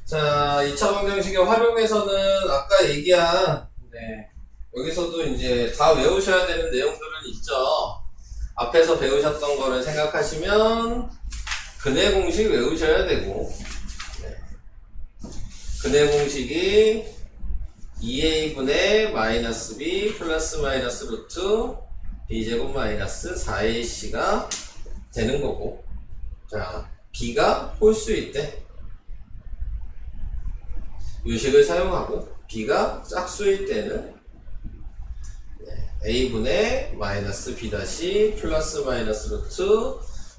자, 2차 방정식의 활용에서는 아까 얘기한, 여기서도 이제 다 외우셔야 되는 내용들은 있죠. 앞에서 배우셨던 거를 생각하시면, 근해 공식 외우셔야 되고, 근해 공식이 2a분의 마이너스 b 플러스 마이너스 루트 b제곱 마이너스 4ac가 되는 거고, 자, b가 홀수일 때, 유식을 사용하고 b가 짝수일 때는 a분의 마이너스 b 다시 플러스 마이너스 루트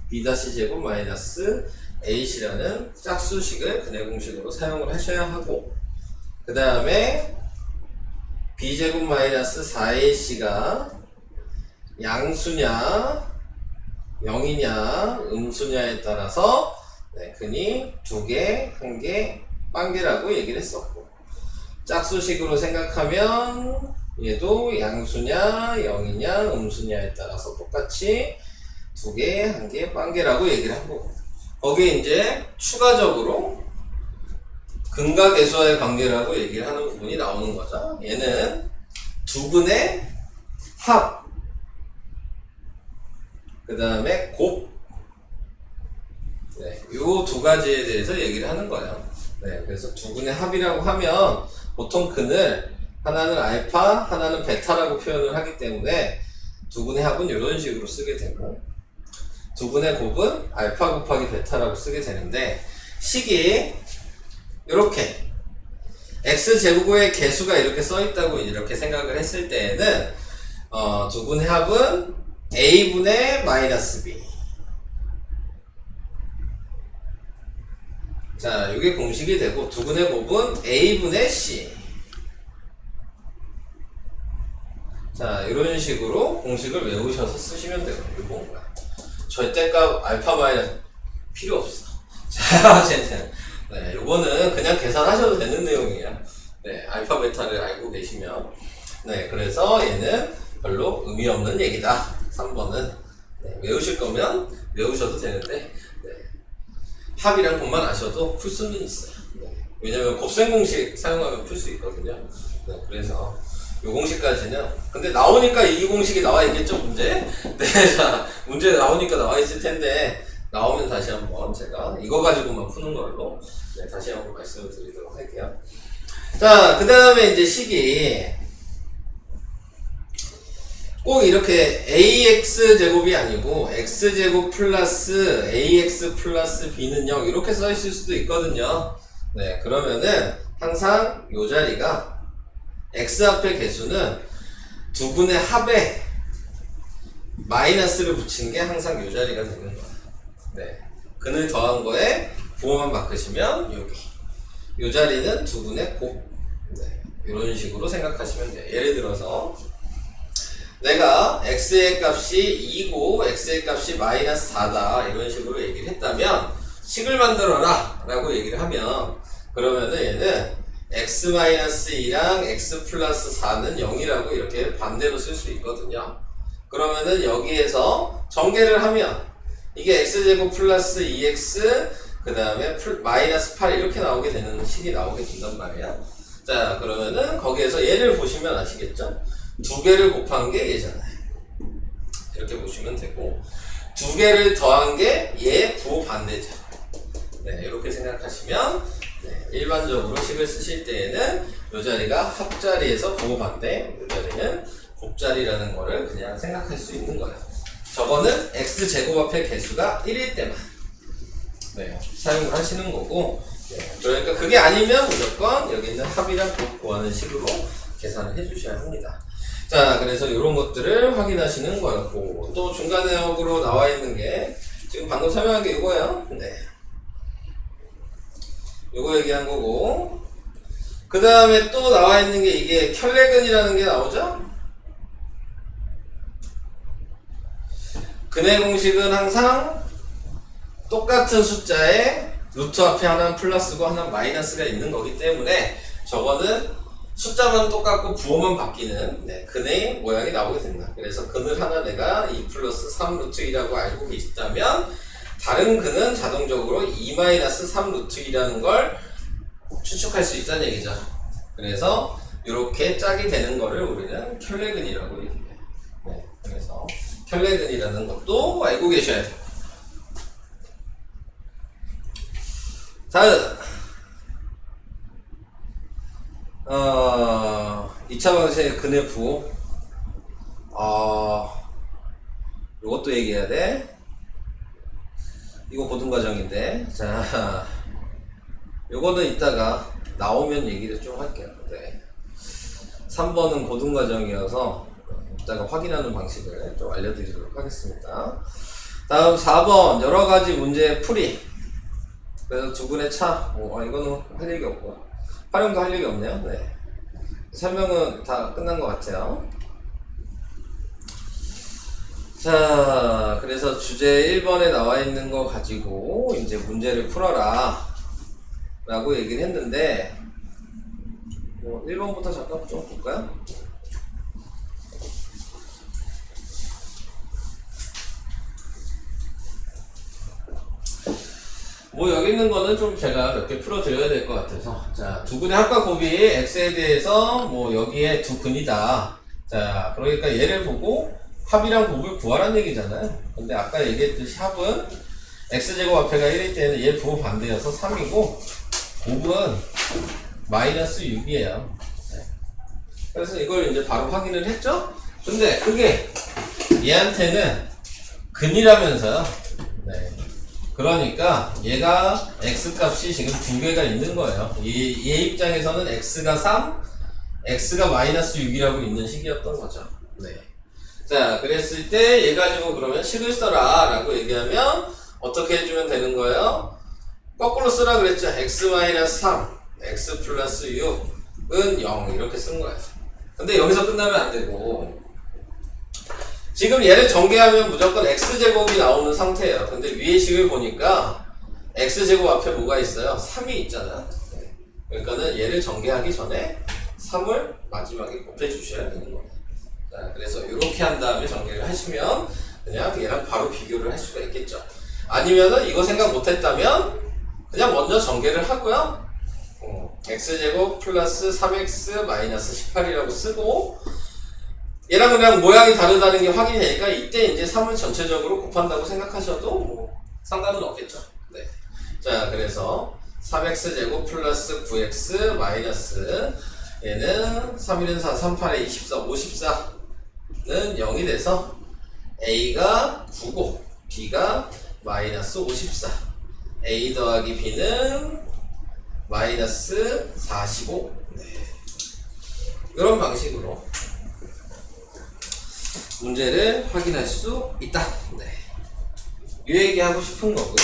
b 다시 제곱 마이너스 ac라는 짝수식을 근해 공식으로 사용을 하셔야 하고, 그 다음에 b제곱 마이너스 4ac가 양수냐 0이냐 음수냐에 따라서 근이 2개, 1개, 1개라고 얘기를 했었고, 짝수식으로 생각하면 얘도 양수냐 0이냐 음수냐에 따라서 똑같이 2개, 1개, 1개라고 얘기를 하고, 거기에 이제 추가적으로 근과 계수와의 관계라고 얘기를 하는 부분이 나오는 거죠. 얘는 두 근의 합, 그 다음에 곱, 요 두 가지에 대해서 얘기를 하는 거예요. 그래서 두 근의 합이라고 하면 보통 근을 하나는 알파, 하나는 베타라고 표현을 하기 때문에 두 근의 합은 이런 식으로 쓰게 되고, 두 근의 곱은 알파 곱하기 베타라고 쓰게 되는데, 식이 이렇게 x제곱의 개수가 이렇게 써있다고 이렇게 생각을 했을 때에는 두 근의 합은 a분의 마이너스 b, 자, 이게 공식이 되고, 두 근의 곱은 a분의 c, 자, 이런 식으로 공식을 외우셔서 쓰시면 되고, 이거 절대값 알파 마이너스 필요 없어. 자, 쟤는 요거는 그냥 계산하셔도 되는 내용이에요. 알파 베타를 알고 계시면. 그래서 얘는 별로 의미 없는 얘기다. 3번은 외우실 거면 외우셔도 되는데, 합이랑 곱만 아셔도 풀 수는 있어요. 왜냐면 곱셈 공식 사용하면 풀 수 있거든요. 그래서 요 공식까지는, 근데 나오니까 이 공식이 나와 있겠죠, 문제? 자, 문제 나오니까 나와 있을 텐데, 나오면 다시 한번 제가 이거 가지고만 푸는 걸로 다시 한번 말씀을 드리도록 할게요. 자, 그 다음에 이제 식이 꼭 이렇게 ax제곱이 아니고 x제곱 플러스 ax 플러스 b는 0 이렇게 써 있을 수도 있거든요. 그러면은 항상 요 자리가 x 앞의 개수는 두 근의 합에 마이너스를 붙인 게 항상 요 자리가 되는 거예요. 근을 더한 거에 부호만 바꾸시면 여기 요 자리는 두 근의 곱, 이런 식으로 생각하시면 돼요. 예를 들어서 내가 x의 값이 2고 x의 값이 마이너스 4다 이런 식으로 얘기를 했다면, 식을 만들어라 라고 얘기를 하면, 그러면은 얘는 x 마이너스 2랑 x 플러스 4는 0이라고 이렇게 반대로 쓸 수 있거든요. 그러면은 여기에서 전개를 하면 이게 x제곱 플러스 2x 그 다음에 마이너스 8 이렇게 나오게 되는 식이 나오게 된단 말이야. 자, 그러면은 거기에서 얘를 보시면 아시겠죠? 두 개를 곱한 게 얘잖아요. 이렇게 보시면 되고, 두 개를 더한 게 얘 부호 반대죠. 이렇게 생각하시면 일반적으로 식을 쓰실 때에는 이 자리가 합자리에서 부호 반대, 이 자리는 곱자리라는 거를 그냥 생각할 수 있는 거예요. 저거는 x제곱 앞의 개수가 1일 때만 사용을 하시는 거고, 그러니까 그게 아니면 무조건 여기 있는 합이랑 곱 구하는 식으로 계산을 해주셔야 합니다. 자, 그래서 이런 것들을 확인하시는 거였고, 또 중간에역으로 나와 있는 게 지금 방금 설명한 게 이거예요. 이거 얘기한 거고, 그 다음에 또 나와 있는 게 이게 켤레근이라는 게 나오죠. 근해 공식은 항상 똑같은 숫자에 루트 앞에 하나는 플러스고 하나는 마이너스가 있는 거기 때문에 저거는 숫자만 똑같고 부호만 바뀌는 근의 모양이 나오게 된다. 그래서 근을 하나 내가 2 플러스 3 루트 2라고 알고 계시다면, 다른 근은 자동적으로 2 마이너스 3 루트 2라는 걸 추측할 수 있다는 얘기죠. 그래서 이렇게 짝이 되는 거를 우리는 켤레근이라고 얘기해요. 네, 그래서 켤레근이라는 것도 알고 계셔야 돼요. 다음 2차 방정식의 근의 부호. 요것도 얘기해야 돼. 이거 고등과정인데, 자, 요거는 이따가 나오면 얘기를 좀 할게요. 네. 3번은 고등과정이어서 이따가 확인하는 방식을 좀 알려드리도록 하겠습니다. 다음 4번 여러가지 문제 풀이. 그래서 두근의 차. 이거는 할 얘기 없고 활용도 할 얘기 없네요. 네. 설명은 다 끝난 것 같아요. 자, 그래서 주제 1번에 나와 있는 거 가지고 이제 문제를 풀어라 라고 얘기를 했는데, 1번부터 잠깐 좀 볼까요? 여기 있는 거는 좀 제가 몇 개 풀어드려야 될 것 같아서. 자, 두 근의 합과 곱이 x에 대해서 여기에 두 근이다. 자, 그러니까 얘를 보고 합이랑 곱을 구하라는 얘기잖아요. 근데 아까 얘기했듯이 합은 x제곱 앞에가 1일 때는 얘 부호 반대여서 3이고, 곱은 마이너스 6이에요. 그래서 이걸 이제 바로 확인을 했죠? 근데 그게 얘한테는 근이라면서요. 네. 그러니까 얘가 x값이 지금 두 개가 있는 거예요. 얘 입장에서는 x가 3, x가 마이너스 6이라고 있는 식이었던 거죠. 네. 자, 그랬을 때 얘 가지고 그러면 식을 써라 라고 얘기하면 어떻게 해주면 되는 거예요? 거꾸로 쓰라 그랬죠. x-3, x 플러스 6은 0 이렇게 쓴 거예요. 근데 여기서 끝나면 안 되고, 지금 얘를 전개하면 무조건 x제곱이 나오는 상태예요. 근데 위의 식을 보니까 x제곱 앞에 뭐가 있어요? 3이 있잖아. 그러니까는 얘를 전개하기 전에 3을 마지막에 곱해 주셔야 되는 거예요. 자, 그래서 이렇게 한 다음에 전개를 하시면 그냥 얘랑 바로 비교를 할 수가 있겠죠. 아니면은 이거 생각 못 했다면 그냥 먼저 전개를 하고요. x제곱 플러스 3x 마이너스 18이라고 쓰고, 얘랑 그냥 모양이 다르다는 게 확인이 되니까 이때 이제 3을 전체적으로 곱한다고 생각하셔도 상관은 없겠죠. 네. 자, 그래서 3x제곱 플러스 9x 마이너스 얘는 3일은 4, 38에 24, 54는 0이 돼서 a가 9고 b가 마이너스 54, a 더하기 b는 마이너스 45. 네. 이런 방식으로 문제를 확인할 수 있다. 네. 이 얘기하고 싶은 거고요.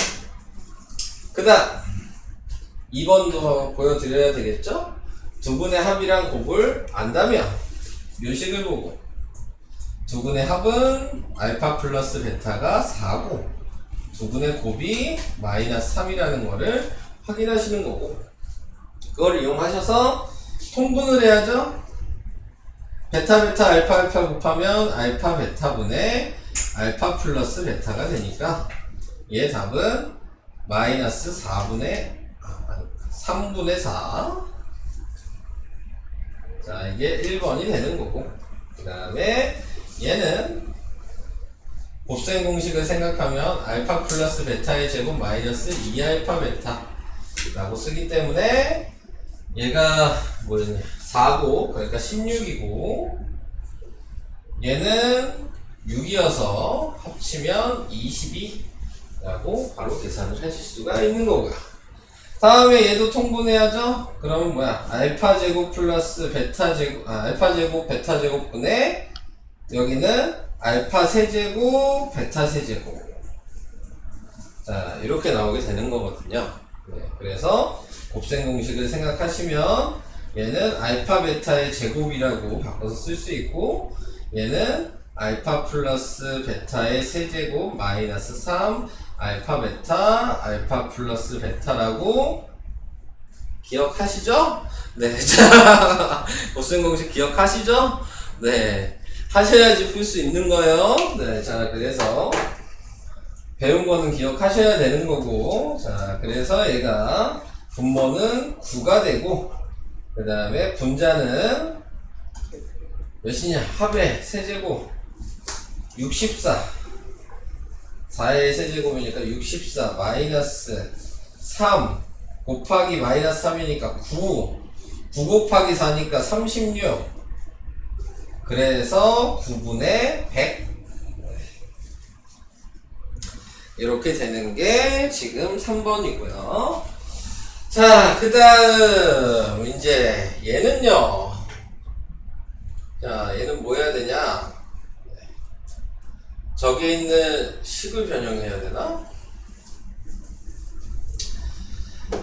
그 다음 2번도 보여드려야 되겠죠? 두 근의 합이랑 곱을 안다면 묘식을 보고, 두 근의 합은 알파 플러스 베타가 4고 두 근의 곱이 마이너스 3이라는 거를 확인하시는 거고, 그걸 이용하셔서 통분을 해야죠. 베타 베타 알파 알파 곱하면 알파 베타분의 알파 플러스 베타가 되니까 얘 답은 마이너스 3분의 4. 자, 이게 1번이 되는 거고, 그 다음에 얘는 곱셈 공식을 생각하면 알파 플러스 베타의 제곱 마이너스 2알파 베타 라고 쓰기 때문에 얘가 뭐였냐, 4고 그러니까 16이고 얘는 6이어서 합치면 22라고 바로 계산을 하실 수가 있는 거고요. 다음에 얘도 통분해야죠. 그러면 뭐야, 알파 제곱 플러스 베타 제곱, 알파 제곱 베타 제곱분의 여기는 알파 세제곱 베타 세제곱. 자, 이렇게 나오게 되는 거거든요. 네, 그래서 곱셈 공식을 생각하시면 얘는 알파 베타의 제곱이라고 바꿔서 쓸 수 있고, 얘는 알파 플러스 베타의 세제곱 마이너스 3 알파 베타 알파 플러스 베타라고 기억하시죠? 네. 자, 곱셈 공식 기억하시죠? 네. 하셔야지 풀 수 있는 거예요. 네. 자, 그래서 배운 거는 기억하셔야 되는 거고, 자, 그래서 얘가 분모는 9가 되고, 그 다음에 분자는 몇이냐? 합의 세제곱 64. 4의 세제곱이니까 64 마이너스 3 곱하기 마이너스 3이니까 9. 9 곱하기 4니까 36. 그래서 9분의 100. 이렇게 되는 게 지금 3번이고요. 자, 그 다음, 이제, 얘는요. 자, 얘는 뭐 해야 되냐? 저기에 있는 식을 변형해야 되나?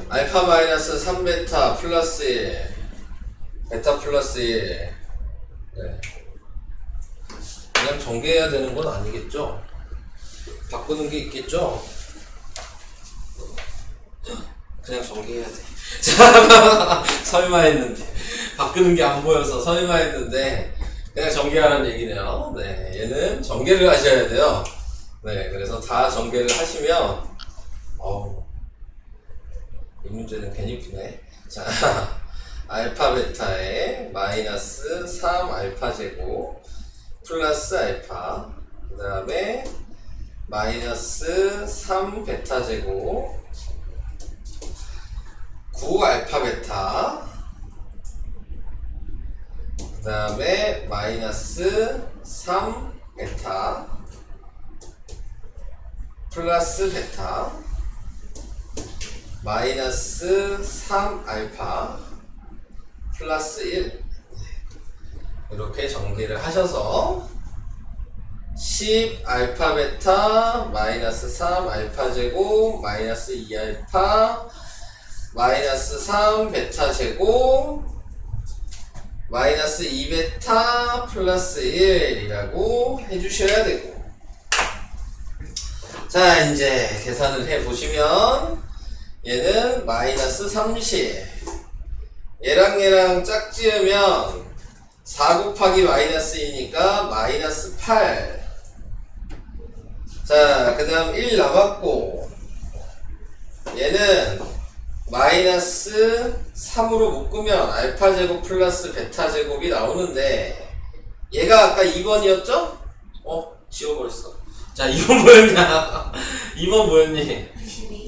알파 마이너스 3베타 플러스 1, 베타 플러스 1. 네. 그냥 전개해야 되는 건 아니겠죠? 바꾸는 게 있겠죠? 그냥 전개해야 돼. 자, 설마 했는데. 바꾸는 게 안 보여서 설마 했는데, 그냥 전개하라는 얘기네요. 네, 얘는 전개를 하셔야 돼요. 네, 그래서 다 전개를 하시면, 이 문제는 괜히 푸네. 자, 알파 베타에 마이너스 3 알파 제곱 플러스 알파, 그 다음에 마이너스 3 베타 제곱 9 알파 베타, 그 다음에 마이너스 3 베타 플러스 베타 마이너스 3 알파 플러스 1. 이렇게 전개를 하셔서 10 알파 베타 마이너스 3 알파 제곱 마이너스 2 알파 마이너스 3 베타 제곱 마이너스 2 베타 플러스 1이라고 해주셔야 되고, 자, 이제 계산을 해보시면 얘는 마이너스 30, 얘랑 짝지으면 4 곱하기 마이너스 2니까 마이너스 8. 자, 그 다음 1 남았고, 얘는 마이너스 3으로 묶으면 알파 제곱 플러스 베타 제곱이 나오는데, 얘가 아까 2번이었죠? 지워버렸어. 자, 2번 뭐였냐? 2번 뭐였니?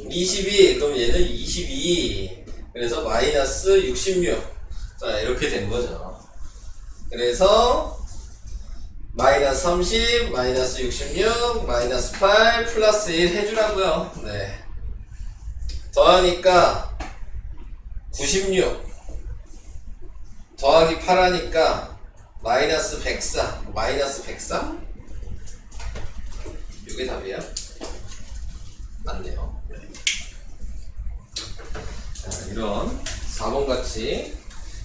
22. 그럼 얘는 22. 그래서 마이너스 66. 자, 이렇게 된 거죠. 그래서 마이너스 30, 마이너스 66, 마이너스 8, 플러스 1 해주라고요. 네. 더하니까 96 더하기 8 하니까 마이너스 104, 마이너스 103? 이게 답이에요? 맞네요. 네. 자, 이런 4번 같이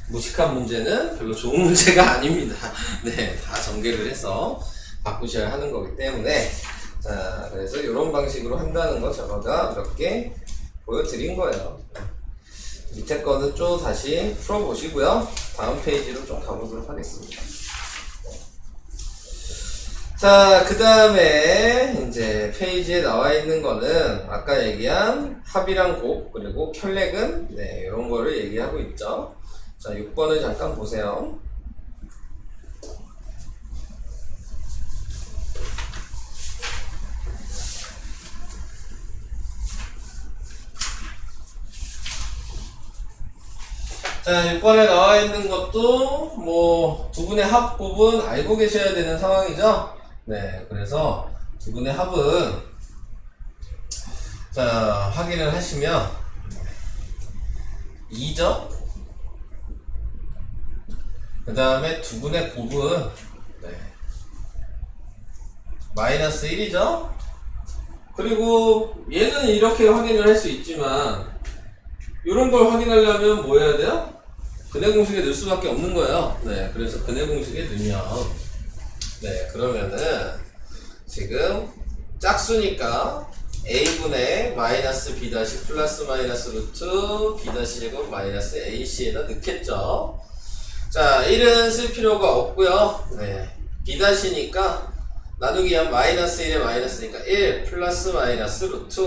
무식한 문제는 별로 좋은 문제가 아닙니다. 네, 다 전개를 해서 바꾸셔야 하는 거기 때문에, 자, 그래서 이런 방식으로 한다는 거 제가 몇 개 보여드린 거예요. 밑에 거는 좀 다시 풀어보시고요. 다음 페이지로 좀 가보도록 하겠습니다. 자, 그 다음에 이제 페이지에 나와 있는 거는 아까 얘기한 합이랑 곱, 그리고 켤레근, 네, 이런 거를 얘기하고 있죠. 자, 6번을 잠깐 보세요. 자, 6번에 나와 있는 것도 뭐 두 분의 합곱은 알고 계셔야 되는 상황이죠. 네, 그래서 두 분의 합은 자, 확인을 하시면 2죠. 그 다음에 두 분의 곱은 마이너스 1이죠. 그리고 얘는 이렇게 확인을 할 수 있지만 이런 걸 확인하려면 뭐 해야 돼요? 근해 공식에 넣을 수밖에 없는 거예요. 네, 그래서 근해 공식에 넣으면, 네, 그러면은 지금 짝수니까 a분의 마이너스 b 다시 플러스 마이너스 루트 b 다시 제곱 마이너스 ac에다 넣겠죠. 자, 1은 쓸 필요가 없고요. 네, b 다시니까 나누기 한 마이너스 1에 마이너스니까 1 플러스 마이너스 루트,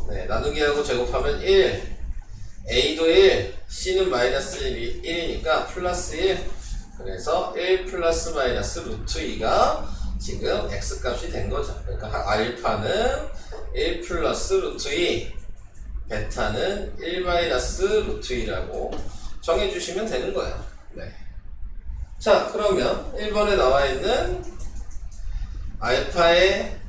네, 나누기하고 제곱하면 1, A도 1, C는 마이너스 1이니까 플러스 1. 그래서 1 플러스 마이너스 루트 2가 지금 X값이 된 거죠. 그러니까 알파는 1 플러스 루트 2, 베타는 1 마이너스 루트 2라고 정해주시면 되는 거예요. 네. 자, 그러면 1번에 나와 있는 알파의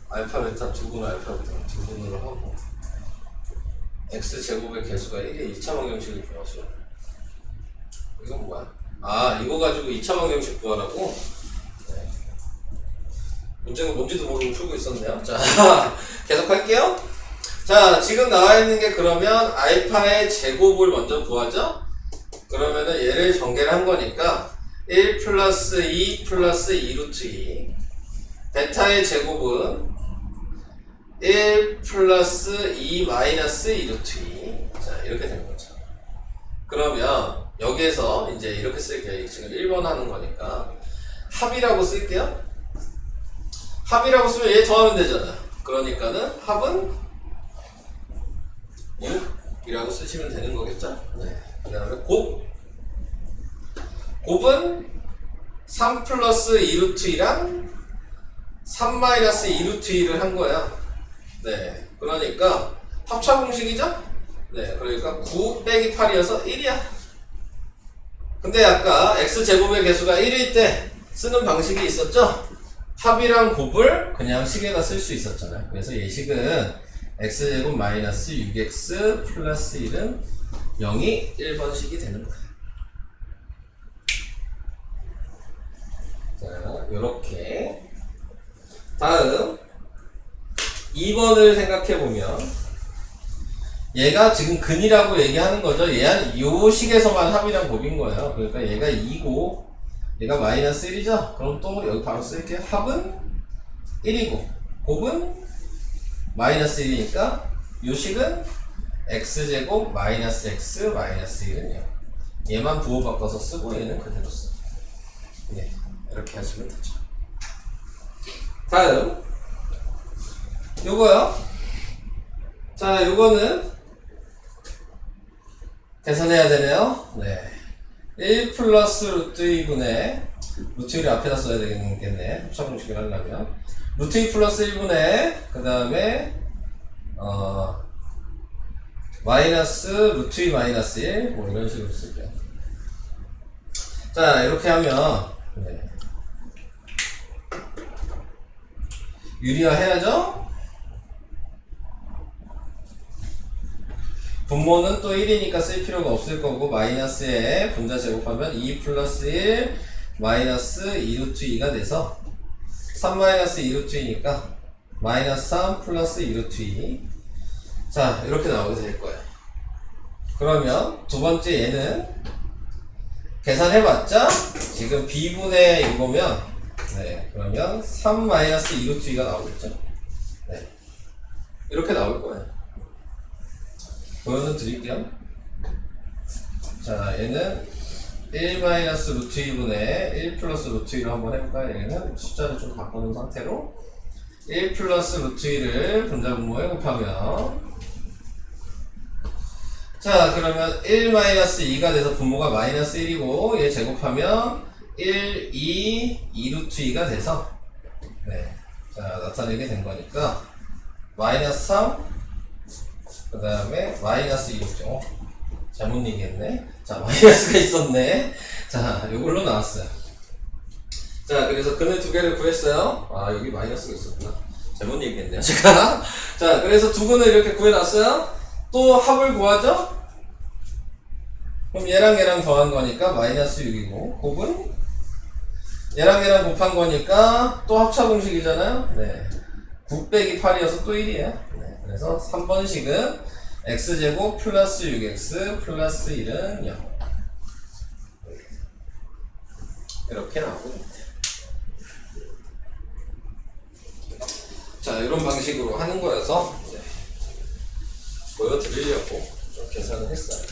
알파 베타 두 분을 알파 베타 두 분으로 하고 x제곱의 개수가 1의 2차 방정식을 구하죠. 이건 뭐야? 아, 이거 가지고 2차 방정식 구하라고? 네. 문제가 뭔지도 모르고 풀고 있었네요. 자, 계속 할게요. 자, 지금 나와 있는 게 그러면 알파의 제곱을 먼저 구하죠? 그러면은 얘를 전개를 한 거니까 1 플러스 2 플러스 2 루트 2. 베타의 제곱은 1 플러스 2 마이너스 2 루트 2. 자, 이렇게 되는 거죠. 그러면 여기에서 이제 이렇게 쓸게요. 지금 1번 하는 거니까 합이라고 쓸게요. 합이라고 쓰면 얘 더하면 되잖아. 그러니까는 합은 6이라고 쓰시면 되는 거겠죠? 네. 그 다음에 곱은 3 플러스 2 루트 2랑 3 마이너스 2 루트 2를 한 거야. 네. 그러니까 합차 공식이죠? 네. 그러니까 9 빼기 8이어서 1이야. 근데 아까 x제곱의 개수가 1일 때 쓰는 방식이 있었죠? 합이랑 곱을 그냥 식에다 쓸 수 있었잖아요. 그래서 예식은 x제곱 마이너스 6x 플러스 1은 0이 1번식이 되는 거예요. 자, 요렇게. 다음 2번을 생각해보면 얘가 지금 근이라고 얘기하는 거죠. 요 식에서만 합이랑 곱인 거예요. 그러니까 얘가 2고 얘가 마이너스 1이죠. 그럼 또 여기 바로 쓸게요. 합은 1이고 곱은 마이너스 1이니까 요 식은 x제곱 마이너스 x 마이너스 1은요. 얘만 부호 바꿔서 쓰고 얘는 그대로 써. 네, 이렇게 하시면 되죠. 다음 요거요. 자, 요거는 계산해야 되네요. 네. 1 플러스 루트 2분의 루트 1을 앞에다 써야 되겠네. 합차공식을 하려면 루트 2 플러스 1분의 그 다음에 마이너스 루트 2 마이너스 1 뭐 이런 식으로 쓸게요. 자, 이렇게 하면 네. 유리화 해야죠? 분모는 또 1이니까 쓸 필요가 없을 거고 마이너스에 분자 제곱하면 2 플러스 1 마이너스 2 루트 2가 돼서 3 마이너스 2 루트 2니까 마이너스 3 플러스 2 루트 2. 자, 이렇게 나오게 될 거예요. 그러면 두 번째 얘는 계산해봤자 지금 b분의 이거면 네, 그러면 3 마이너스 2 루트 2가 나오겠죠? 네. 이렇게 나올 거예요. 보여는 드릴게요. 자, 얘는 1 마이너스 루트 2분의 1 플러스 루트 2로 한번 해볼까요? 얘는 숫자를 좀 바꾸는 상태로 1 플러스 루트 2를 분자 분모에 곱하면 자, 그러면 1 마이너스 2가 돼서 분모가 마이너스 1이고 얘 제곱하면 1, 2 루트 2가 돼서 네, 자, 나타내게 된 거니까 마이너스 3 그 다음에 마이너스 2죠. 잘못 얘기했네. 자, 마이너스가 있었네. 자, 요걸로 나왔어요. 자, 그래서 근을 두 개를 구했어요. 아, 여기 마이너스가 있었구나. 잘못 얘기했네요, 제가. 자, 그래서 두 근을 이렇게 구해놨어요. 또 합을 구하죠? 그럼 얘랑 얘랑 더한 거니까 마이너스 6이고 곱은 얘랑 얘랑 곱한 거니까 또 합차 공식이잖아요. 네. 9 빼기 8이어서 또 1이에요. 네. 그래서 3번식은 x제곱 플러스 6x 플러스 1은 0. 이렇게 나오고 있습니다. 자, 이런 방식으로 하는 거여서 이제 보여드리려고 좀 계산을 했어요.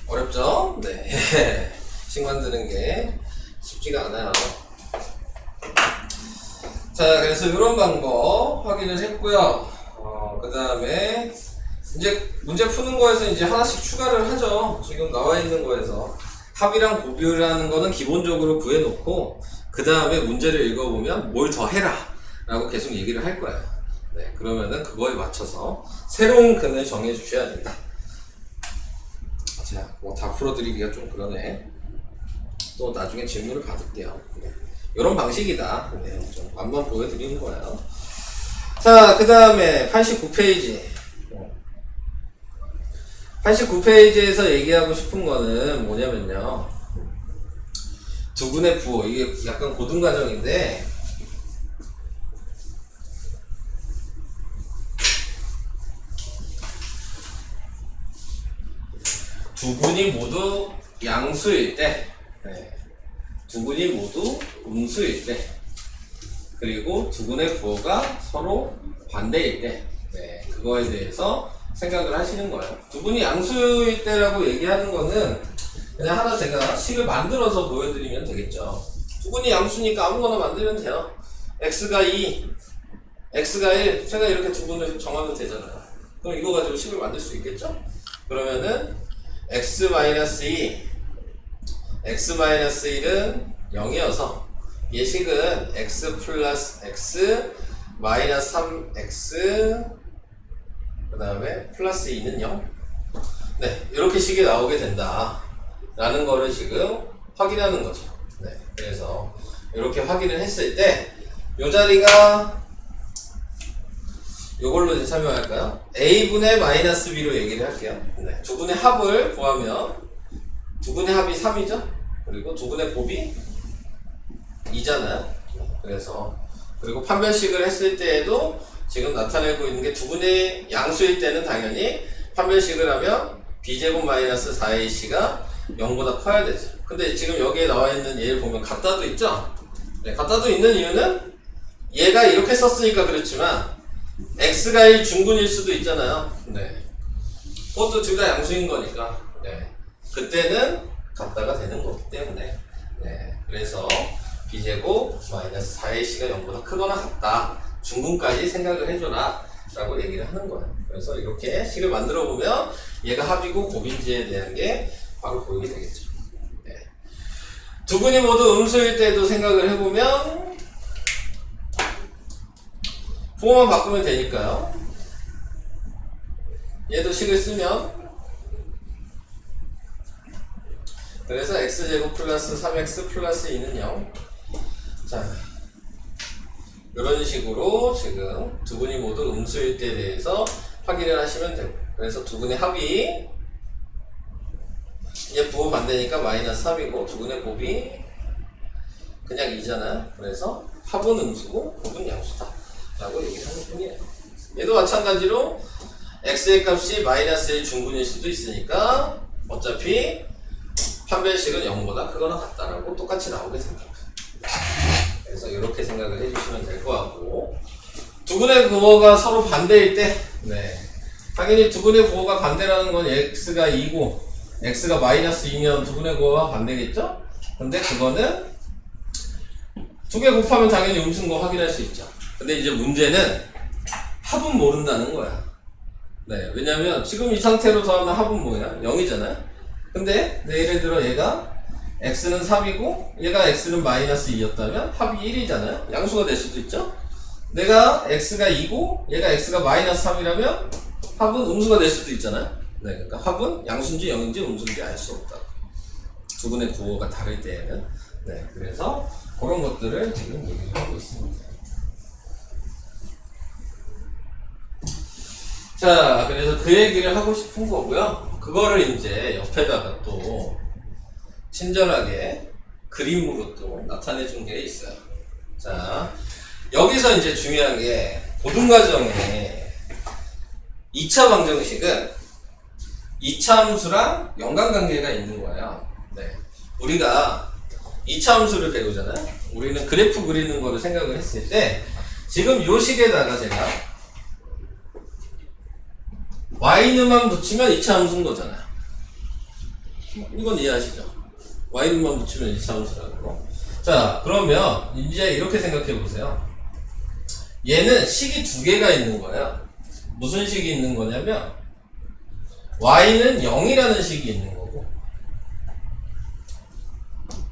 어렵죠? 네. 식 만드는 게 쉽지가 않아요. 자, 그래서 이런 방법 확인을 했고요. 그 다음에 이제 문제 푸는 거에서 이제 하나씩 추가를 하죠. 지금 나와 있는 거에서 합이랑 곱이라는 거는 기본적으로 구해놓고 그 다음에 문제를 읽어보면 뭘 더 해라 라고 계속 얘기를 할 거예요. 네, 그러면은 그거에 맞춰서 새로운 근을 정해 주셔야 된다. 자, 뭐 다 풀어드리기가 좀 그러네. 또 나중에 질문을 받을게요. 네. 이런 방식이다. 네, 좀 한번 보여드리는 거예요. 자, 그 다음에 89페이지. 89페이지에서 얘기하고 싶은 거는 뭐냐면요. 두분의 부호. 이게 약간 고등과정인데, 두 분이 모두 양수일 때, 네. 두 분이 모두 음수일 때, 그리고 두 분의 부호가 서로 반대일 때, 네. 그거에 대해서 생각을 하시는 거예요. 두 분이 양수일 때라고 얘기하는 거는 그냥 하나 제가 식을 만들어서 보여드리면 되겠죠. 두 분이 양수니까 아무거나 만들면 돼요. x가 2, x가 1, 제가 이렇게 두 분을 정하면 되잖아요. 그럼 이거 가지고 식을 만들 수 있겠죠? 그러면은 x-2, x-1은 0이어서 얘 식은 x 플러스 x 마이너스 3x 그 다음에 플러스 2는 0. 네, 이렇게 식이 나오게 된다 라는 거를 지금 확인하는 거죠. 네, 그래서 이렇게 확인을 했을 때 이 자리가 이걸로 이제 설명할까요? a분의 마이너스 b로 얘기를 할게요. 네, 두 분의 합을 구하면 두 분의 합이 3이죠? 그리고 두 분의 곱이 2잖아요. 그래서 그리고 판별식을 했을 때에도 지금 나타내고 있는 게 두 분의 양수일 때는 당연히 판별식을 하면 b제곱 마이너스 4ac가 0보다 커야 되죠. 근데 지금 여기에 나와 있는 얘를 보면 갖다도 있죠? 네, 갖다도 있는 이유는 얘가 이렇게 썼으니까 그렇지만 x가 1 중근일 수도 있잖아요. 네. 그것도 둘 다 양수인 거니까. 네. 그때는 갖다가 되는 거기 때문에. 네. 그래서 b제곱 마이너스 4ac가 0보다 크거나 같다. 중근까지 생각을 해줘라. 라고 얘기를 하는 거예요. 그래서 이렇게 식을 만들어 보면 얘가 합이고 곱인지에 대한 게 바로 보이게 되겠죠. 네. 두 분이 모두 음수일 때도 생각을 해보면 부호만 바꾸면 되니까요. 얘도 식을 쓰면 그래서 x제곱 플러스 3x 플러스 2는 0. 자, 이런 식으로 지금 두 분이 모두 음수일 때에 대해서 확인을 하시면 되고, 그래서 두 분의 합이 얘 부호 반대니까 마이너스 3이고 두 분의 곱이 그냥 2잖아요. 그래서 합은 음수고 곱은 양수다 라고 얘기를 하는 뿐이에요. 얘도 마찬가지로 x의 값이 마이너스 1 중분일 수도 있으니까 어차피 판별식은 0보다 크거나 같다라고 똑같이 나오게 된다. 그래서 이렇게 생각을 해주시면 될 것 같고, 두 분의 부호가 서로 반대일 때, 네, 당연히 두 분의 부호가 반대라는 건 x가 2고 x가 마이너스 2면 두 분의 부호가 반대겠죠? 근데 그거는 두 개 곱하면 당연히 음수인 거 확인할 수 있죠. 근데 이제 문제는 합은 모른다는 거야. 네, 왜냐면 지금 이 상태로 더하면 합은 뭐야? 0이잖아요? 근데 예를 들어 얘가 x는 3이고 얘가 x는 마이너스 2였다면 합이 1이잖아요? 양수가 될 수도 있죠? 내가 x가 2고 얘가 x가 마이너스 3이라면 합은 음수가 될 수도 있잖아요? 네, 그러니까 합은 양수인지 0인지 음수인지 알 수 없다. 두 분의 부호가 다를 때에는. 네, 그래서 그런 것들을 지금 얘기를 하고 있습니다. 자, 그래서 그 얘기를 하고 싶은 거고요. 그거를 이제 옆에다가 또 친절하게 그림으로 또 나타내 준 게 있어요. 자, 여기서 이제 중요한 게 고등과정의 2차 방정식은 2차 함수랑 연관관계가 있는 거예요. 네. 우리가 2차 함수를 배우잖아요. 우리는 그래프 그리는 거를 생각을 했을 때 지금 요 식에다가 제가 y는만 붙이면 2차 함수인 거잖아요. 이건 이해하시죠? y는만 붙이면 2차 함수라는 거. 자, 그러면 이제 이렇게 생각해 보세요. 얘는 식이 두 개가 있는 거예요. 무슨 식이 있는 거냐면 y는 0이라는 식이 있는 거고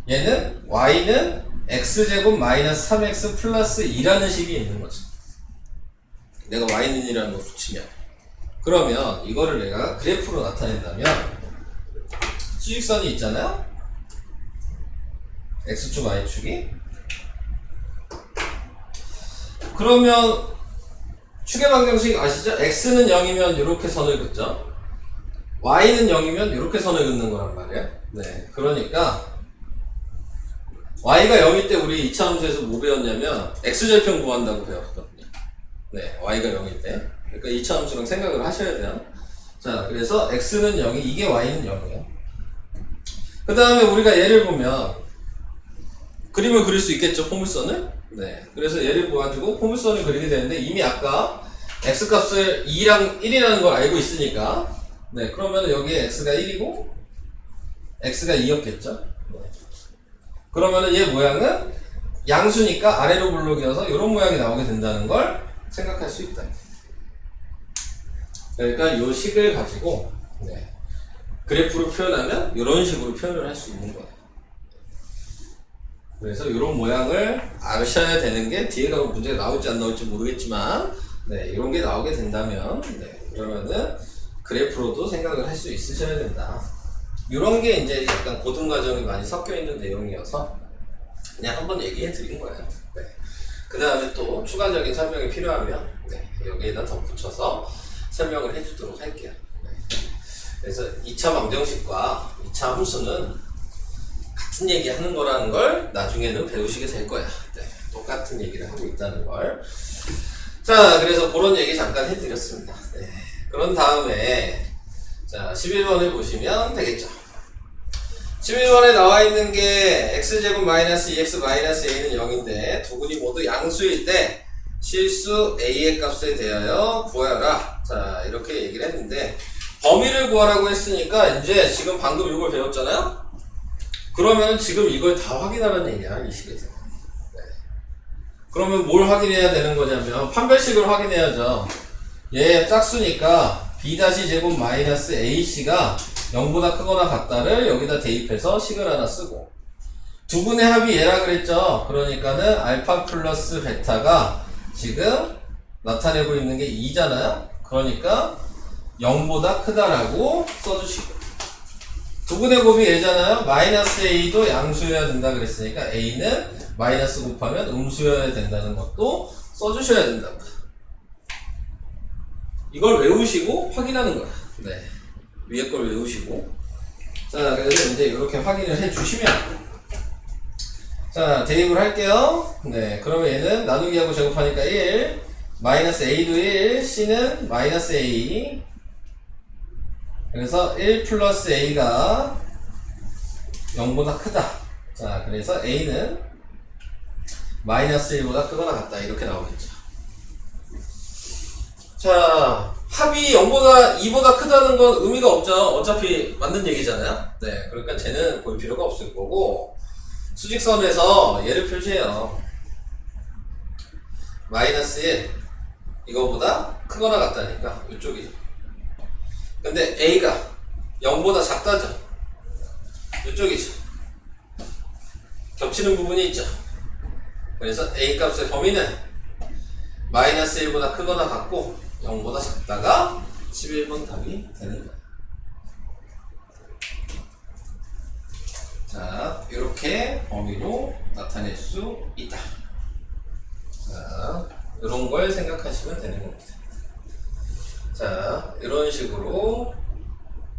얘는 y는 x제곱 마이너스 3x 플러스 2라는 식이 있는 거죠. 내가 y는 1이라는 거 붙이면 그러면 이거를 내가 그래프로 나타낸다면 수직선이 있잖아요. x축 y축이 그러면 축의 방정식 아시죠? x는 0이면 이렇게 선을 긋죠. y는 0이면 이렇게 선을 긋는 거란 말이에요. 네, 그러니까 y가 0일 때 우리 2차 함수에서 뭐 배웠냐면 x절편 구한다고 배웠거든요. 네, y가 0일 때. 그러니까 2차 함수랑 생각을 하셔야 돼요. 자, 그래서 x는 0이 이게 y는 0이에요. 그 다음에 우리가 얘를 보면 그림을 그릴 수 있겠죠, 포물선을? 네, 그래서 얘를 보가지고 포물선을 그리게 되는데 이미 아까 x값을 2랑 1이라는 걸 알고 있으니까 네, 그러면 여기에 x가 1이고 x가 2였겠죠? 네. 그러면은 얘 모양은 양수니까 아래로 블록이어서 이런 모양이 나오게 된다는 걸 생각할 수 있다. 그러니까 이 식을 가지고 네, 그래프로 표현하면 이런 식으로 표현을 할 수 있는 거예요. 그래서 이런 모양을 아셔야 되는 게 뒤에 가면 문제가 나올지 안 나올지 모르겠지만 네, 이런 게 나오게 된다면 네, 그러면은 그래프로도 생각을 할 수 있으셔야 된다. 이런 게 이제 약간 고등 과정이 많이 섞여 있는 내용이어서 그냥 한번 얘기해 드린 거예요. 네. 그 다음에 또 추가적인 설명이 필요하면 네, 여기에다 덧붙여서 설명을 해주도록 할게요. 네. 그래서 2차 방정식과 2차 함수는 같은 얘기 하는 거라는 걸 나중에는 배우시게 될 거야. 네. 똑같은 얘기를 하고 있다는 걸. 자, 그래서 그런 얘기 잠깐 해드렸습니다. 네. 그런 다음에 자 11번을 보시면 되겠죠. 11번에 나와 있는 게 x제곱 마이너스 2x 마이너스 a는 0인데 두근이 모두 양수일 때 실수 a의 값에 대하여 구하여라. 자, 이렇게 얘기를 했는데 범위를 구하라고 했으니까 이제 지금 방금 이걸 배웠잖아요. 그러면 지금 이걸 다 확인하라는 얘기야, 이 식에서. 네. 그러면 뭘 확인해야 되는 거냐면 판별식을 확인해야죠. 얘 짝수니까 b-제곱 마이너스 ac가 0보다 크거나 같다를 여기다 대입해서 식을 하나 쓰고 두분의 합이 얘라 그랬죠. 그러니까는 알파 플러스 베타가 지금 나타내고 있는 게 2잖아요. 그러니까 0보다 크다라고 써주시고 두분의 곱이 얘잖아요. 마이너스 a도 양수여야 된다 그랬으니까 a는 마이너스 곱하면 음수여야 된다는 것도 써주셔야 된다고. 이걸 외우시고 확인하는 거야. 네. 위에 걸 외우시고. 자, 그래서 이제 이렇게 확인을 해 주시면. 자, 대입을 할게요. 네. 그러면 얘는 나누기하고 제곱하니까 1. 마이너스 a도 1. c는 마이너스 a. 그래서 1 플러스 a가 0보다 크다. 자, 그래서 a는 마이너스 1보다 크거나 같다. 이렇게 나오겠죠. 자, 합이 0보다 2보다 크다는 건 의미가 없죠. 어차피 맞는 얘기잖아요. 네, 그러니까 쟤는 볼 필요가 없을 거고 수직선에서 얘를 표시해요. 마이너스 1 이거보다 크거나 같다니까 이쪽이. 근데 a가 0보다 작다죠. 이쪽이죠. 겹치는 부분이 있죠. 그래서 a 값의 범위는 마이너스 1보다 크거나 같고 0보다 작다가 11번 답이 되는 거예요. 자, 이렇게 범위로 나타낼 수 있다. 자, 이런 걸 생각하시면 되는 겁니다. 자, 이런 식으로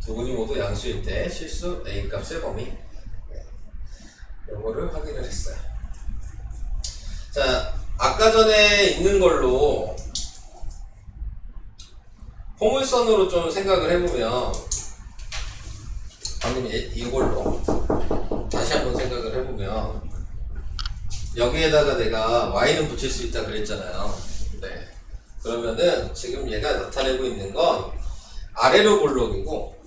두분이 모두 양수일 때 실수 a 값의 범위 이거를 확인을 했어요. 자, 아까 전에 있는 걸로 포물선으로 좀 생각을 해보면 방금 이걸로 다시 한번 생각을 해보면 여기에다가 내가 y는 붙일 수 있다 그랬잖아요. 네. 그러면은 지금 얘가 나타내고 있는 건 아래로 볼록이고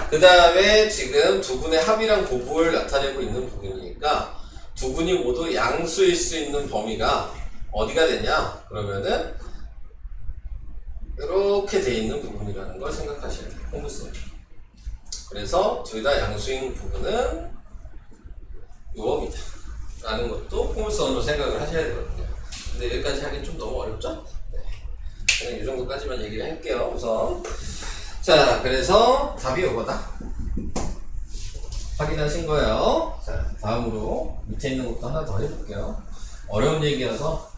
그 다음에 지금 두 분의 합이랑 곱을 나타내고 있는 부분이니까 두 분이 모두 양수일 수 있는 범위가 어디가 되냐? 그러면은 이렇게 돼 있는 부분이라는 걸 생각하셔야 돼요. 포물선. 그래서 둘 다 양수인 부분은 요겁니다. 라는 것도 포물선으로 생각을 하셔야 되거든요. 근데 여기까지 하긴 좀 너무 어렵죠? 네. 그냥 이 정도까지만 얘기를 할게요. 우선. 자, 그래서 답이 요거다. 확인하신 거예요. 자, 다음으로 밑에 있는 것도 하나 더 해볼게요. 어려운 얘기여서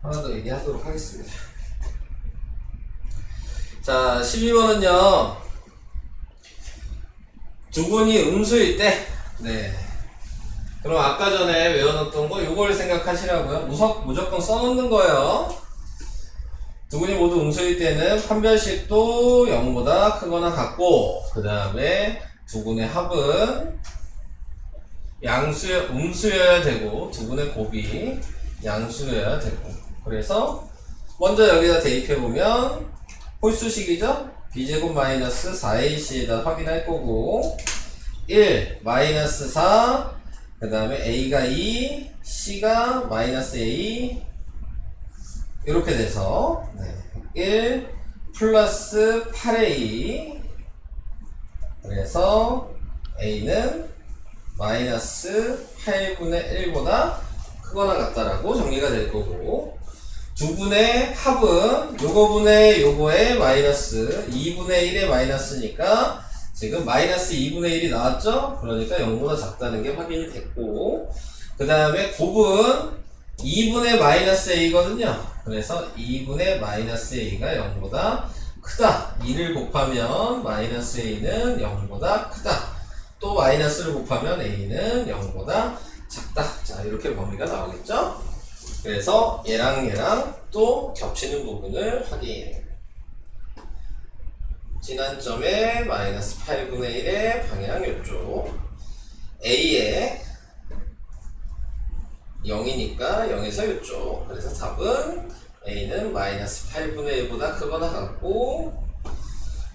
하나 더 얘기하도록 하겠습니다. 자, 12번은요, 두 분이 음수일 때, 네. 그럼 아까 전에 외워놓던 거, 요걸 생각하시라고요. 무조건 써놓는 거예요. 두 분이 모두 음수일 때는 판별식도 0보다 크거나 같고, 그 다음에 두 분의 합은 음수여야 되고, 두 분의 곱이 양수여야 되고. 그래서, 먼저 여기다 대입해보면, 홀수식이죠? b제곱 마이너스 4ac에다 확인할 거고, 1, 마이너스 4, 그 다음에 a가 2, c가 마이너스 a, 이렇게 돼서, 네. 1 플러스 8a, 그래서 a는 마이너스 8분의 1보다 크거나 같다라고 정리가 될 거고, 두 분의 합은 요거분의 요거의 마이너스 2분의 1의 마이너스니까 지금 마이너스 2분의 1이 나왔죠? 그러니까 0보다 작다는 게 확인이 됐고, 그 다음에 곱은 2분의 마이너스 a거든요. 그래서 2분의 마이너스 a가 0보다 크다. 2를 곱하면 마이너스 a는 0보다 크다. 또 마이너스를 곱하면 a는 0보다 작다. 자, 이렇게 범위가 나오겠죠? 그래서 얘랑 또 겹치는 부분을 확인. 지난점의 마이너스 8분의 1의 방향 요쪽, a에 0이니까 0에서 요쪽. 그래서 답은 a는 마이너스 8분의 1보다 크거나 같고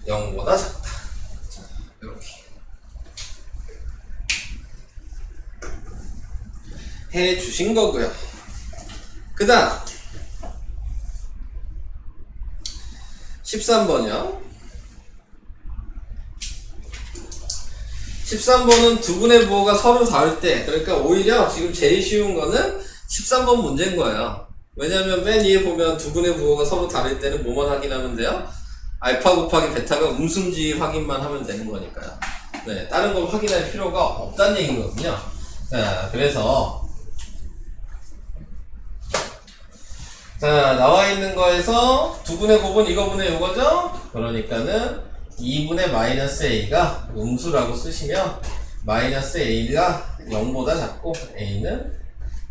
0보다 작다. 자, 이렇게 해 주신 거고요. 그 다음 13번이요. 13번은 두 분의 부호가 서로 다를 때, 그러니까 오히려 지금 제일 쉬운 거는 13번 문제인 거예요. 왜냐면 맨 위에 보면 두 분의 부호가 서로 다를 때는 뭐만 확인하면 돼요? 알파 곱하기 베타가 음수인지 확인만 하면 되는 거니까요. 네, 다른 걸 확인할 필요가 없다는 얘기거든요. 자, 그래서 자, 나와 있는 거에서 두 분의 곱은 이거분의 요거죠? 그러니까는 2분의 마이너스 a가 음수라고 쓰시면 마이너스 a가 0보다 작고 a는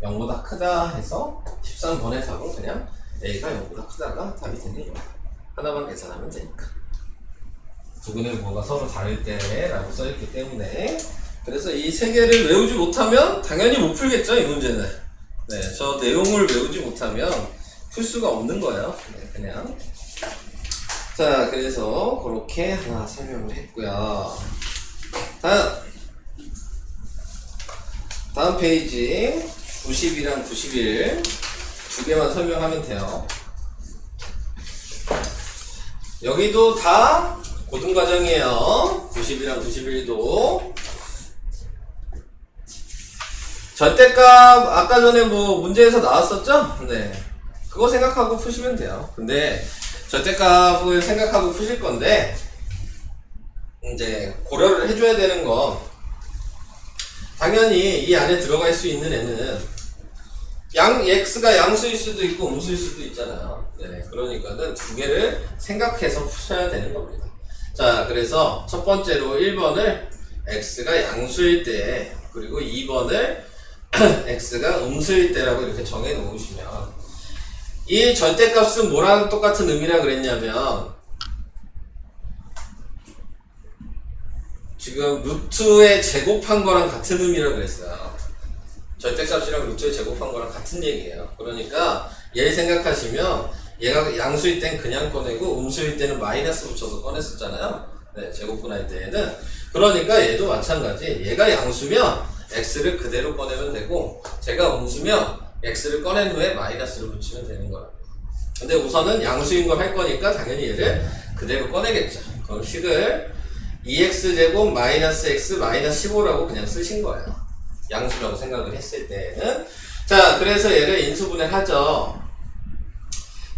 0보다 크다 해서 13번의 답은 그냥 a가 0보다 크다가 답이 되는 거예요. 하나만 계산하면 되니까. 두 분의 부호가 서로 다를 때라고 써있기 때문에, 그래서 이 세 개를 외우지 못하면 당연히 못 풀겠죠, 이 문제는. 네, 저 내용을 외우지 못하면 풀 수가 없는 거예요. 네, 그냥. 자, 그래서 그렇게 하나 설명을 했고요. 다음 페이지 90이랑 91 두 개만 설명하면 돼요. 여기도 다 고등과정이에요. 90이랑 91도 절대값 아까 전에 뭐 문제에서 나왔었죠? 네, 그거 생각하고 푸시면 돼요. 근데 절대값을 생각하고 푸실 건데, 이제 고려를 해줘야 되는 건 당연히 이 안에 들어갈 수 있는 애는 x가 양수일 수도 있고 음수일 수도 있잖아요. 네, 그러니까는 두 개를 생각해서 푸셔야 되는 겁니다. 자, 그래서 첫 번째로 1번을 x가 양수일 때, 그리고 2번을 x가 음수일 때라고 이렇게 정해 놓으시면, 이 절대값은 뭐랑 똑같은 의미라 그랬냐면, 지금 루트에 제곱한 거랑 같은 의미라 그랬어요. 절대값이랑 루트에 제곱한 거랑 같은 얘기예요. 그러니까 얘를 생각하시면 얘가 양수일 땐 그냥 꺼내고 음수일 때는 마이너스 붙여서 꺼냈었잖아요. 네, 제곱분할 때에는. 그러니까 얘도 마찬가지. 얘가 양수면 x를 그대로 꺼내면 되고, 제가 음수면 x를 꺼낸 후에 마이너스를 붙이면 되는 거예요. 근데 우선은 양수인 걸 할 거니까 당연히 얘를 그대로 꺼내겠죠. 그럼 식을 2x제곱 마이너스 x 마이너스 15라고 그냥 쓰신 거예요. 양수라고 생각을 했을 때는. 자, 그래서 얘를 인수분해하죠.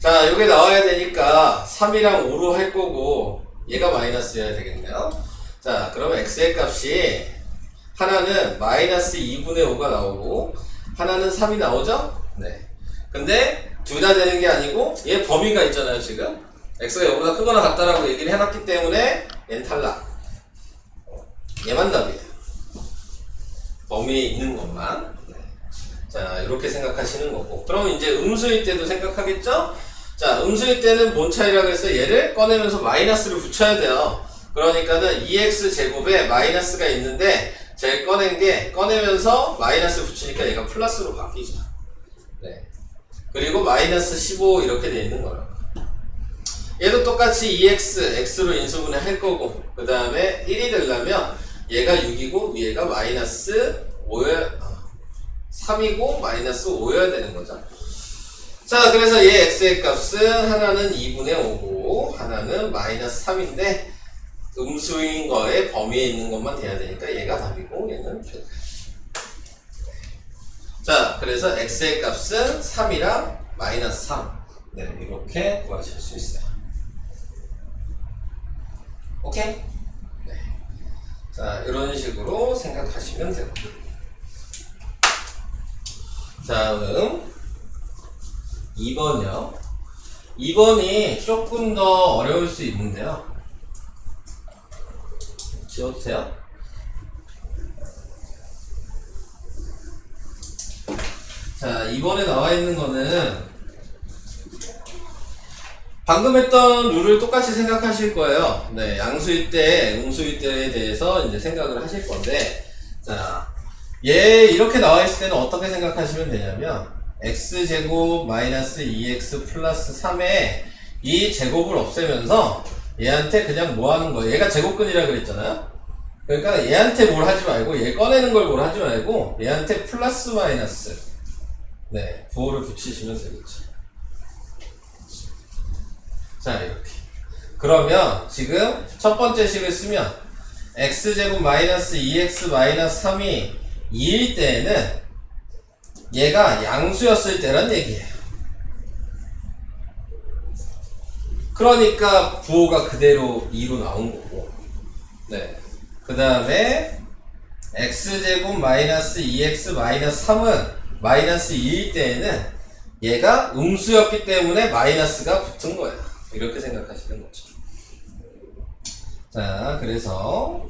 자, 요게 나와야 되니까 3이랑 5로 할 거고 얘가 마이너스여야 되겠네요. 자, 그러면 x의 값이 하나는 마이너스 2분의 5가 나오고 하나는 3이 나오죠? 네. 근데 둘 다 되는 게 아니고 얘 범위가 있잖아요, 지금. x가 0보다 크거나 같다라고 얘기를 해놨기 때문에 얘는 탈락. 얘만 답이에요. 범위에 있는 것만. 네. 자, 이렇게 생각하시는 거고. 그럼 이제 음수일 때도 생각하겠죠? 자, 음수일 때는 뭔 차이라고 해서 얘를 꺼내면서 마이너스를 붙여야 돼요. 그러니까는 2x 제곱에 마이너스가 있는데 제일 꺼낸 게 꺼내면서 마이너스 붙이니까 얘가 플러스로 바뀌죠. 네. 그리고 마이너스 15 이렇게 돼 있는 거예요. 얘도 똑같이 2x, x로 인수분해 할 거고 그 다음에 1이 되려면 얘가 6이고 얘가 마이너스 3이고 마이너스 5여야 되는 거죠. 자, 그래서 얘 x의 값은 하나는 2분의 5고 하나는 마이너스 3인데 음수인 거에 범위에 있는 것만 돼야 되니까 얘가 답이고 얘는 틀. 자, 그래서 x의 값은 3이랑 마이너스 3. 네, 이렇게 구하실 수 있어요. 오케이? 네. 자, 이런 식으로 생각하시면 되고. 다음 2번이요. 2번이 조금 더 어려울 수 있는데요. 지워도 돼요? 자, 2번에 나와 있는 거는 방금 했던 룰을 똑같이 생각하실 거예요. 네, 양수일 때, 음수일 때에 대해서 이제 생각을 하실 건데, 자, 얘 이렇게 나와 있을 때는 어떻게 생각하시면 되냐면, x제곱 마이너스 2x 플러스 3에 이 제곱을 없애면서 얘한테 그냥 뭐 하는 거예요? 얘가 제곱근이라 그랬잖아요? 그러니까 얘한테 뭘 하지 말고, 얘 꺼내는 걸 뭘 하지 말고, 얘한테 플러스 마이너스, 네, 부호를 붙이시면 되겠죠. 자, 이렇게. 그러면 지금 첫 번째 식을 쓰면 x제곱 마이너스 2x 마이너스 3이 2일 때에는 얘가 양수였을 때란 얘기예요. 그러니까 부호가 그대로 2로 나온 거고. 네. 그 다음에 x제곱 마이너스 2x 마이너스 3은 마이너스 2일 때에는 얘가 음수였기 때문에 마이너스가 붙은 거예요. 이렇게 생각하시는 거죠. 자, 그래서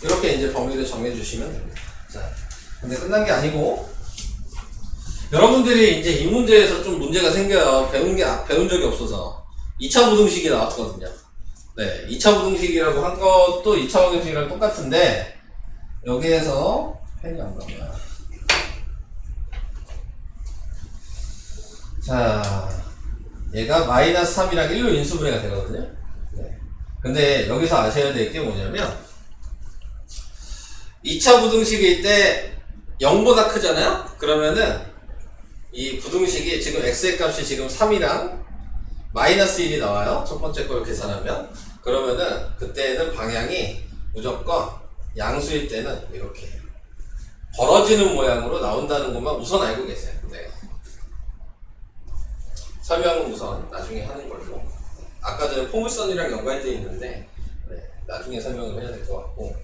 이렇게 이제 범위를 정해주시면 됩니다. 자, 근데 끝난 게 아니고 여러분들이 이제 이 문제에서 좀 문제가 생겨요. 배운 적이 없어서 2차 부등식이 나왔거든요. 네, 2차 부등식이라고 한 것도 2차 부등식이랑 똑같은데 여기에서 펜이 안 나와요. 자, 얘가 마이너스 3이랑 1로 인수분해가 되거든요. 네. 근데 여기서 아셔야 될 게 뭐냐면 2차 부등식일 때 0보다 크잖아요? 그러면은 이 부등식이 지금 x의 값이 지금 3이랑 마이너스 1이 나와요. 첫 번째 걸 계산하면. 그러면은 그때는 방향이 무조건 양수일 때는 이렇게 벌어지는 모양으로 나온다는 것만 우선 알고 계세요. 네. 설명은 우선 나중에 하는 걸로. 아까 전에 포물선이랑 연관돼 있는데 네, 나중에 설명을 해야 될 것 같고,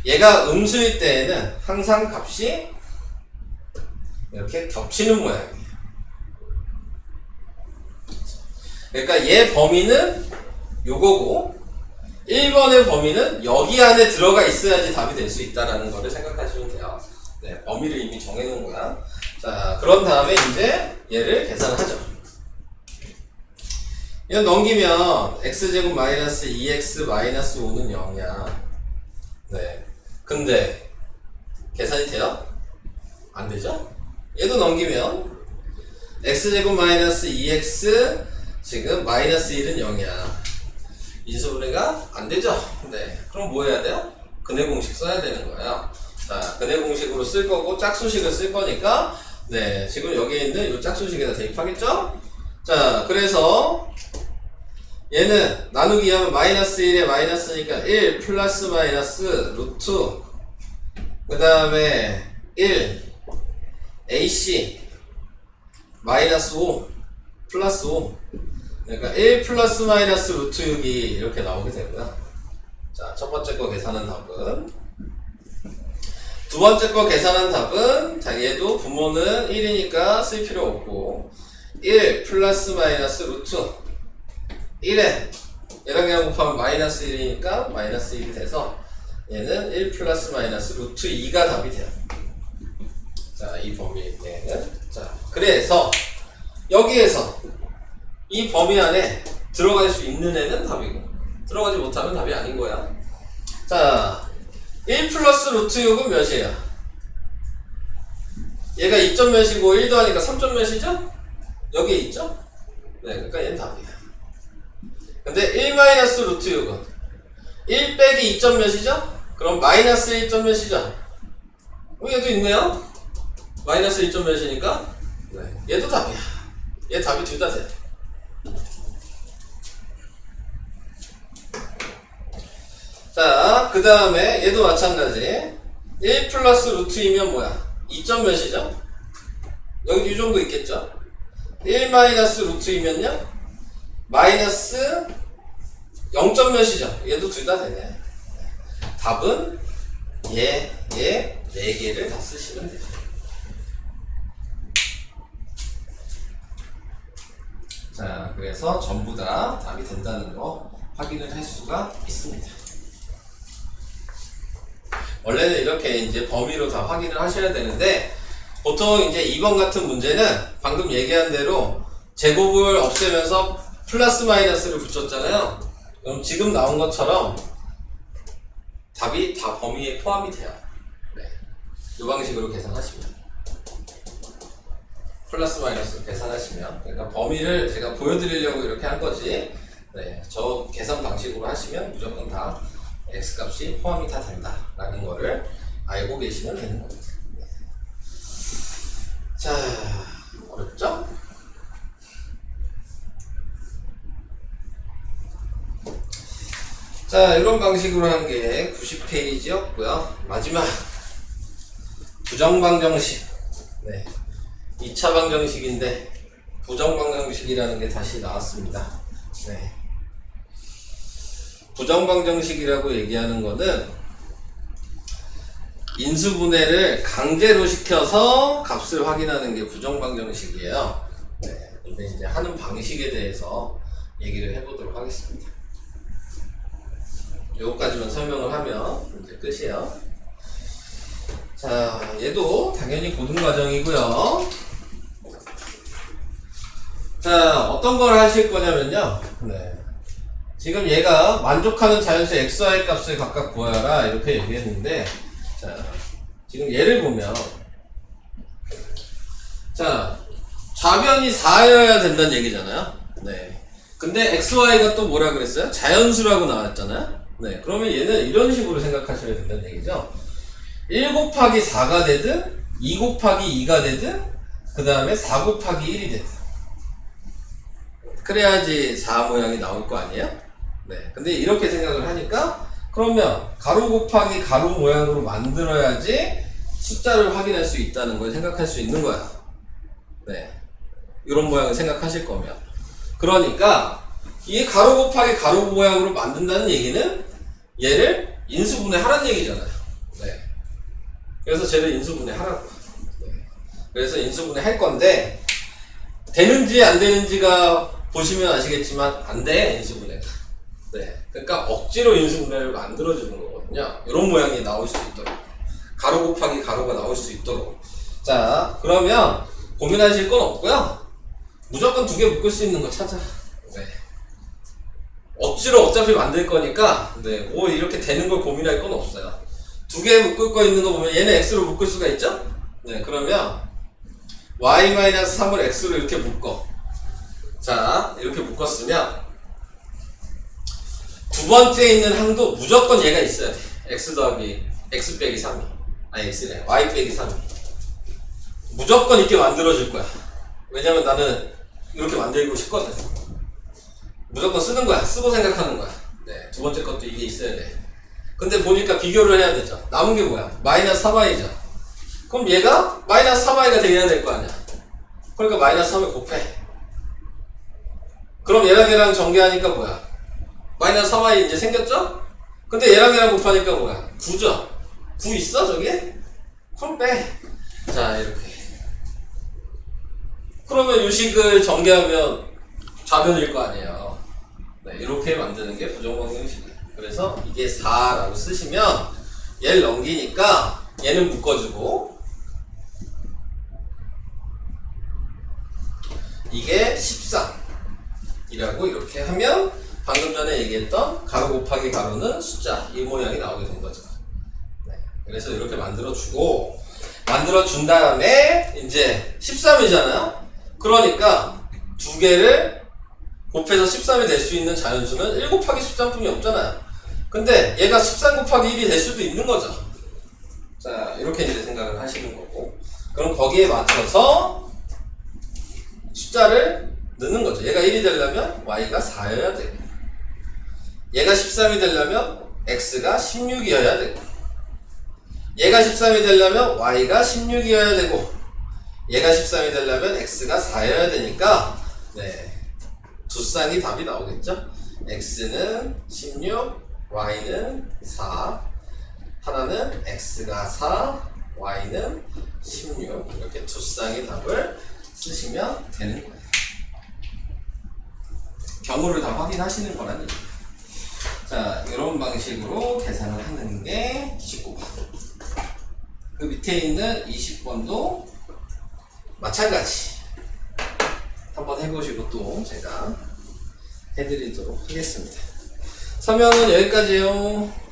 얘가 음수일 때에는 항상 값이 이렇게 겹치는 모양이에요. 그러니까 얘 범위는 요거고 1번의 범위는 여기 안에 들어가 있어야지 답이 될 수 있다라는 거를 생각하시면 돼요. 네, 범위를 이미 정해놓은 거야. 자, 그런 다음에 이제 얘를 계산하죠. 이거 넘기면 x제곱 마이너스 2x 마이너스 5는 0이야. 네. 근데 계산이 돼요? 안 되죠? 얘도 넘기면 x제곱 마이너스 2x 지금 마이너스 1은 0이야. 인수분해가 안 되죠? 네. 그럼 뭐 해야 돼요? 근해 공식 써야 되는 거예요. 자, 근해 공식으로 쓸 거고 짝수식을 쓸 거니까 네, 지금 여기에 있는 이 짝수식에다 대입하겠죠? 자, 그래서 얘는 나누기 하면 마이너스 1에 마이너스니까 1 플러스 마이너스 루트 그 다음에 1 AC 마이너스 5 플러스 5 그러니까 1 플러스 마이너스 루트 6이 이렇게 나오게 되고요. 자, 첫 번째 거 계산한 답은 두 번째 거 계산한 답은 자, 얘도 분모는 1이니까 쓸 필요 없고 1 플러스 마이너스 루트 1에 얘랑 얘랑 곱하면 마이너스 1이니까 마이너스 1이 돼서 얘는 1 플러스 마이너스 루트 2가 답이 돼요. 자, 이 범위일 때는 자, 그래서 여기에서 이 범위 안에 들어갈 수 있는 애는 답이고 들어가지 못하면 답이 아닌 거야. 자, 1 플러스 루트 6은 몇이에요? 얘가 2점 몇이고 1 더하니까 3점 몇이죠? 여기에 있죠? 네, 그러니까 얘는 답이야. 근데 1 마이너스 루트 6은 1 빼기 2점 몇이죠? 그럼 마이너스 1점 몇이죠? 얘도 있네요? 마이너스 1점 몇이니까 네, 얘도 답이야. 얘 답이 둘 다 돼. 자, 그 다음에 얘도 마찬가지 1 플러스 루트이면 뭐야? 2점 몇이죠? 여기 이 정도 있겠죠? 1 마이너스 루트이면요? 마이너스 0점 몇이죠? 얘도 둘 다 되네. 답은 얘 4개를 다 쓰시면 되죠. 자, 그래서 전부 다 답이 된다는 거 확인을 할 수가 있습니다. 원래는 이렇게 이제 범위로 다 확인을 하셔야 되는데 보통 이제 2번 같은 문제는 방금 얘기한 대로 제곱을 없애면서 플러스 마이너스를 붙였잖아요. 그럼 지금 나온 것처럼 답이 다 범위에 포함이 돼요. 네. 이 방식으로 계산하시면 플러스 마이너스 계산하시면 그러니까 범위를 제가 보여드리려고 이렇게 한 거지. 네, 저 계산 방식으로 하시면 무조건 다 x값이 포함이 다 된다라는 거를 알고 계시면 되는 겁니다. 자, 어렵죠? 자, 이런 방식으로 한 게 90페이지였고요. 마지막 부정방정식. 네, 2차 방정식인데 부정방정식이라는 게 다시 나왔습니다. 네. 부정방정식이라고 얘기하는 거는 인수분해를 강제로 시켜서 값을 확인하는 게 부정방정식이에요. 네. 근데 이제 하는 방식에 대해서 얘기를 해보도록 하겠습니다. 요거까지만 설명을 하면 이제 끝이에요. 자, 얘도 당연히 고등과정이고요. 자, 어떤 걸 하실 거냐면요. 네. 지금 얘가 만족하는 자연수 xy 값을 각각 구하라 이렇게 얘기했는데 자, 지금 얘를 보면 자, 좌변이 4여야 된다는 얘기잖아요. 네. 근데 xy가 또 뭐라 그랬어요? 자연수라고 나왔잖아요. 네. 그러면 얘는 이런 식으로 생각하셔야 된다는 얘기죠. 1 곱하기 4가 되든 2 곱하기 2가 되든 그 다음에 4 곱하기 1이 되든 그래야지 4 모양이 나올 거 아니에요? 네. 근데 이렇게 생각을 하니까 그러면 가로 곱하기 가로 모양으로 만들어야지 숫자를 확인할 수 있다는 걸 생각할 수 있는 거야. 네. 이런 모양을 생각하실 거면. 그러니까 이 가로 곱하기 가로 모양으로 만든다는 얘기는 얘를 인수분해 하라는 얘기잖아요. 네. 그래서 쟤를 인수분해 하라고. 네. 그래서 인수분해 할 건데 되는지 안 되는지가 보시면 아시겠지만 안 돼, 인수분해가. 네. 그러니까 억지로 인수분해를 만들어주는 거거든요. 이런 모양이 나올 수 있도록. 가로 곱하기 가로가 나올 수 있도록. 자, 그러면 고민하실 건 없고요. 무조건 2개 묶을 수 있는 거 찾아. 네. 억지로 어차피 만들 거니까 네, 뭐 이렇게 되는 걸 고민할 건 없어요. 2개 묶을 거 있는 거 보면 얘는 x로 묶을 수가 있죠? 네, 그러면 y-3을 x로 이렇게 묶어. 자, 이렇게 묶었으면 두 번째에 있는 항도 무조건 얘가 있어야 돼. x 더하기 x 빼기 3이 아니 x래 y 빼기 3이 무조건 있게 만들어줄 거야. 왜냐면 나는 이렇게 만들고 싶거든. 무조건 쓰는 거야. 쓰고 생각하는 거야. 네, 두 번째 것도 이게 있어야 돼. 근데 보니까 비교를 해야 되죠. 남은 게 뭐야? 마이너스 3i죠. 그럼 얘가 마이너스 3i가 돼야 될 거 아니야. 그러니까 마이너스 3을 곱해. 그럼 얘랑 얘랑 전개하니까 뭐야? 마이너스 3i 이제 생겼죠? 근데 얘랑 얘랑 곱하니까 뭐야? 9죠? 9 있어 저기? 그럼 빼. 자 이렇게. 그러면 요식을 전개하면 좌변일 거 아니에요. 네, 이렇게 만드는 게 부정방정 요식이에요. 그래서 이게 4라고 쓰시면 얘를 넘기니까 얘는 묶어주고 이게 13이라고 이렇게 하면 방금 전에 얘기했던 가로 곱하기 가로는 숫자 이 모양이 나오게 된 거죠. 네, 그래서 이렇게 만들어주고 만들어준 다음에 이제 13이잖아요. 그러니까 두 개를 곱해서 13이 될 수 있는 자연수는 1 곱하기 13뿐이 없잖아요. 근데 얘가 13 곱하기 1이 될 수도 있는 거죠. 자, 이렇게 이제 생각을 하시는 거고. 그럼 거기에 맞춰서 숫자를 넣는 거죠. 얘가 1이 되려면 y가 4여야 되고, 얘가 13이 되려면 x가 16이어야 되고, 얘가 13이 되려면 y가 16이어야 되고, 얘가 13이 되려면 x가 4여야 되니까, 네, 두 쌍이 답이 나오겠죠? x는 16, y는 4, 하나는 x가 4, y는 16. 이렇게 두 쌍의 답을 쓰시면 되는 거예요. 경우를 다 확인하시는 거란 얘기예요. 자, 이런 방식으로 계산을 하는 게 19번. 그 밑에 있는 20번도 마찬가지. 한번 해보시고 또 제가 해드리도록 하겠습니다. 설명은 여기까지요.